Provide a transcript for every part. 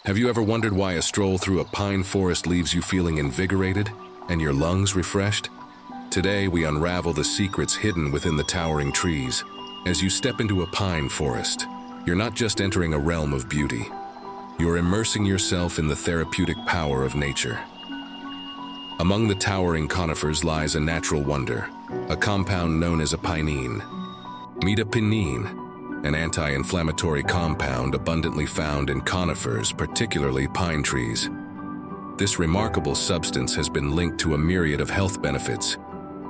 Have you ever wondered why a stroll through a pine forest leaves you feeling invigorated and your lungs refreshed? Today, we unravel the secrets hidden within the towering trees. As you step into a pine forest, you're not just entering a realm of beauty. You're immersing yourself in the therapeutic power of nature. Among the towering conifers lies a natural wonder, a compound known as a-Pinene. Meet a-Pinene, an anti-inflammatory compound abundantly found in conifers, particularly pine trees. This remarkable substance has been linked to a myriad of health benefits,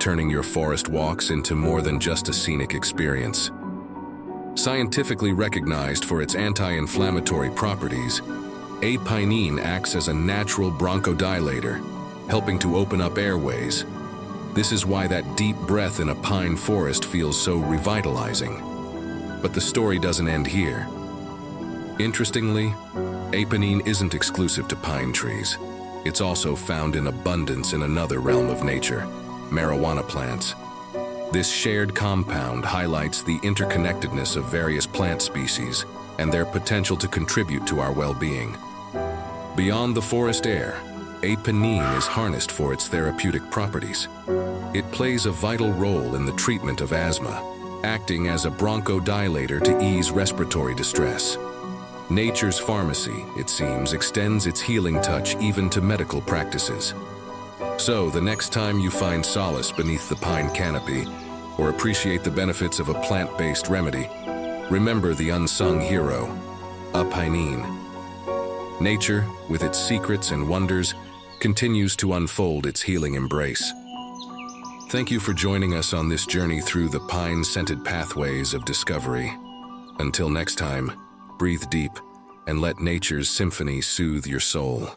turning your forest walks into more than just a scenic experience. Scientifically recognized for its anti-inflammatory properties, a-Pinene acts as a natural bronchodilator, helping to open up airways. This is why that deep breath in a pine forest feels so revitalizing. But the story doesn't end here. Interestingly, a-Pinene isn't exclusive to pine trees. It's also found in abundance in another realm of nature, marijuana plants. This shared compound highlights the interconnectedness of various plant species and their potential to contribute to our well-being. Beyond the forest air, a-Pinene is harnessed for its therapeutic properties. It plays a vital role in the treatment of asthma, acting as a bronchodilator to ease respiratory distress. Nature's pharmacy, it seems, extends its healing touch even to medical practices. So, the next time you find solace beneath the pine canopy, or appreciate the benefits of a plant-based remedy, remember the unsung hero, a-Pinene. Nature, with its secrets and wonders, continues to unfold its healing embrace. Thank you for joining us on this journey through the pine-scented pathways of discovery. Until next time, breathe deep and let nature's symphony soothe your soul.